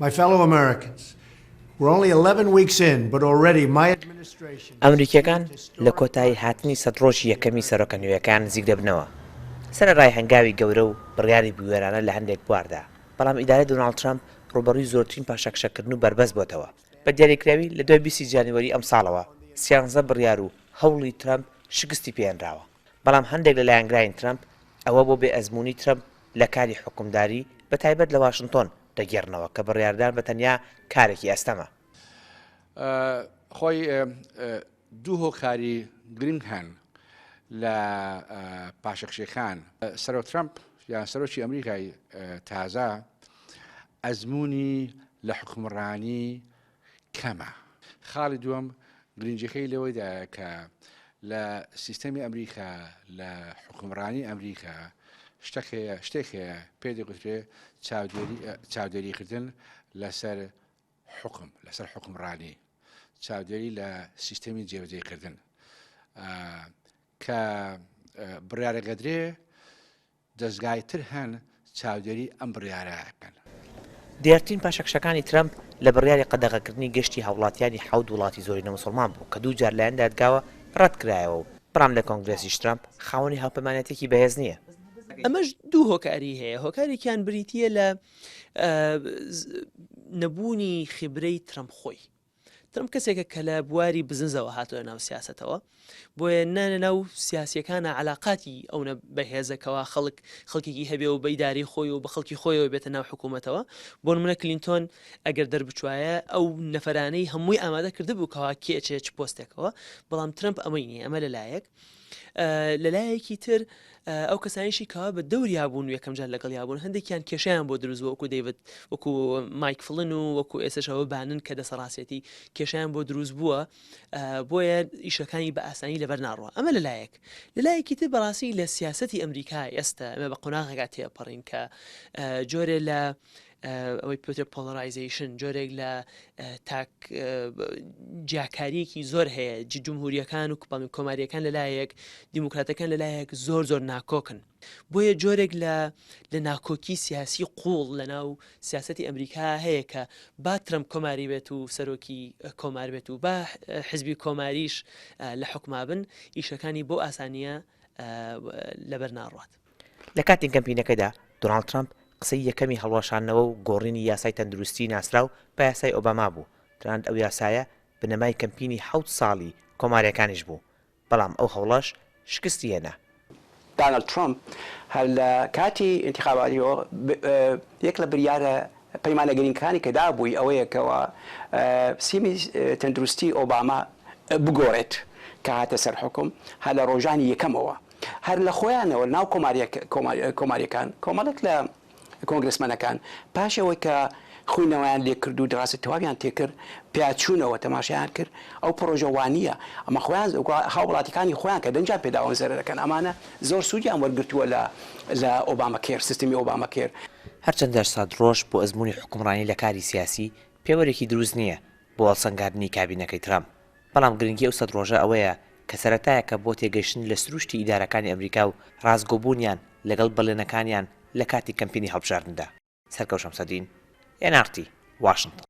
My fellow Americans, we're only 11 weeks in, but already my administration... ئەمریکیەکان لە کۆتایی هاتنی سەد ڕۆژی یەکەمی سەرۆکە نوێیەکان نزیک دەبنەوە. سەرەڕای هەنگاوی گەورە و بڕیاری بوێرانە لە هەندێک بواردا، بەڵام ئیدارەی دۆناڵد ترامپ ڕوبەڕووی زۆرترین پاشەکشەکردن و بەربەست بۆتەوە. بە دیاریکراوی لە 20 جانیوەری ئەم ساڵەوە 13 بڕیار و هەوڵی ترامپ شکستی پێهێنراوە. بەڵام هەندێک لە لایەنگرانی ترامپ ئەوە بۆ بێئەزموونی ترامپ لە کاری حکومداری بە تایبەت لە واشنگتۆن دەگێڕنەوە کە بڕیاردان بە تەنیا کارێکی ئەستەمە. خۆی دوو هۆکاری گرنگ هەن لە پاشەکشەکان. سەرۆک ترامپ یان سەرۆکی ئەمریکای تازە ئەزموونی لە حکومڕانی کەمە. خاڵی دووەم گرنگجەکەی لەوەیدا کە لە سیستەمی ئەمریکا لە حکومڕانی ئەمریکا شتێکەیە پێ دەگوترێ چاودێریکردن لەسەر حکم لەسەر حکومڕانی، چاودێری لە سیستەمی جێبەجێکردن کە بڕیارەگەدرێ دەستگای تر هەن چاودێری ئەم بڕیارەکەن. دیارترین پاشەکشەکانی ترامپ لە بڕیاری قەدەغەکردنی گەشتی هاوڵاتیانی 7 وڵاتی زۆری نەموسڵمان بوو کە 2 جار لایەن دادگاوە ڕەت کرایەوە و بەڵام لە کۆنگرێسیش ترامپ خاوەنی هاوپەیمانێتێکی بەهێز نییە. ئەمەش دوو هۆکاری هەیە. هۆکارێکیان بریتیە لە نەبوونی خبرەی ترامپ خۆی. ترامپ کەسێکە کە لە بواری بزنزەوە هاتووە ناو سیاسەتەوە، بۆیە ناو سیاسیەکانە علاقاتی ئەوە بەهێزەکەوە خەڵکێکی هەبێ و بەیداری خۆی و بە خەڵکی خۆیەوە بێتە ناو حکوومەتەوە. بۆ نمونە کلینتۆن ئەگەر دەربچوایە ئەو نەفەرانەی هەمووی ئامادە کرده بوو کەوا کێچێ چ پۆستێکەوە، بەڵام ترامپ ئەمەی نیە. ئەمە لەلایەکی تر ئەو کەسانیشی کەوا بە دەوریا بوون و یەکەم جار لەگەڵ یابوون، هەندێکیان کێشیان بۆ دروست بوو، وەکو دەیڤد، وەکو مایک فڵن و وەکو ئێسشەوە بانن کە دەسەڕاستێتی کێشیان بۆ دروست بووە، بۆیە ئیشەکانی بە ئاسانی لەبەر ناڕوە. ئەمە لەلایەکی تر بەڕاستی لە سیاسەتی ئەمریکا ئێستا ئەمە بە قۆناغێکا تێپەڕین کە جۆرێ لە ئەوەی پێوترێت پۆلەرایزیشن، جۆرێک لە جیاکاریەکی زۆر هەیە. جمهوریەکان و کۆماریەکان لەلایەک، دیموکراتەکان لەلایەک زۆر ناکۆکن. بۆیە جۆرێک لە ناکۆکی سیاسی قوڵ لە ناو سیاسەتی ئەمریکا هەیە کە با ترامپ کۆماری بێت و سەرۆکی کۆمار بێت و با حزبی کۆماریش لە حکوما بن، ئیشەکانی بۆ ئاسانیە لەبەر ناڕوات. لە کاتی کەمپینەکەدا دۆناڵد ترامپ قسەی یەکەمی هەڵوەشانەوە و گۆڕینی یاسای تەندروستی ناسرا و بە یاسای ئۆباما بوو. تەنانەت ئەو یاسایە بنەمای کەمپینی 7 ساڵی کۆماریەکانیش بوو، بەڵام ئەو هەوڵەش شکستی هێنا. دانالد ترامپ هەر لە کاتی ئینتیخاباتیەوە یەک لە بریارە پەیمانەگرینەکانی کە دابووی ئەوەیە کەەوە سیمی تەندروستی ئۆباما بگۆڕێت کە هاتە سەر حکم هەر لە ڕۆژانی یەکەمەوە. هەر لە خۆیانەوە ناو کۆماریەکان کۆمەڵێک لە کۆنگرسمەنەکان پاشەوەی کە خوێنەوەیان لێ کرد و دراستە تەواویان تێکرد، پیاچوونەوە تەماشایان کرد، ئەو پرۆژەوانیە ئەمە خۆیان هاوڵاتیەکانی خۆیان کە دەنجان پێداوە زەرەکەن ئەمانە زۆر سوودیان وەرگرتووە لە ئۆباما کێر، سیستمی ئۆباما کێر. هەرچەندە 100 ڕۆژ بۆ ئەزموونی حکومڕانی لە کاری سیاسی پێوەرێکی دروست نییە بۆ هەڵسەنگاندنی کابینەکەی ترامپ، بەڵام گرنگی ئەو 100 ڕۆژە ئەوەیە کە سەرەتایەکە بۆ تێگەیشتن لە سروشتی ئیدارەکانی ئەمریکا و ڕازگۆبوونیان لەگەڵ بەڵێنەکانیان لە کاتی کەمپینی هەڵبژاردندا. سەرکەوت شەمسەدین، NRT، واشنگتن.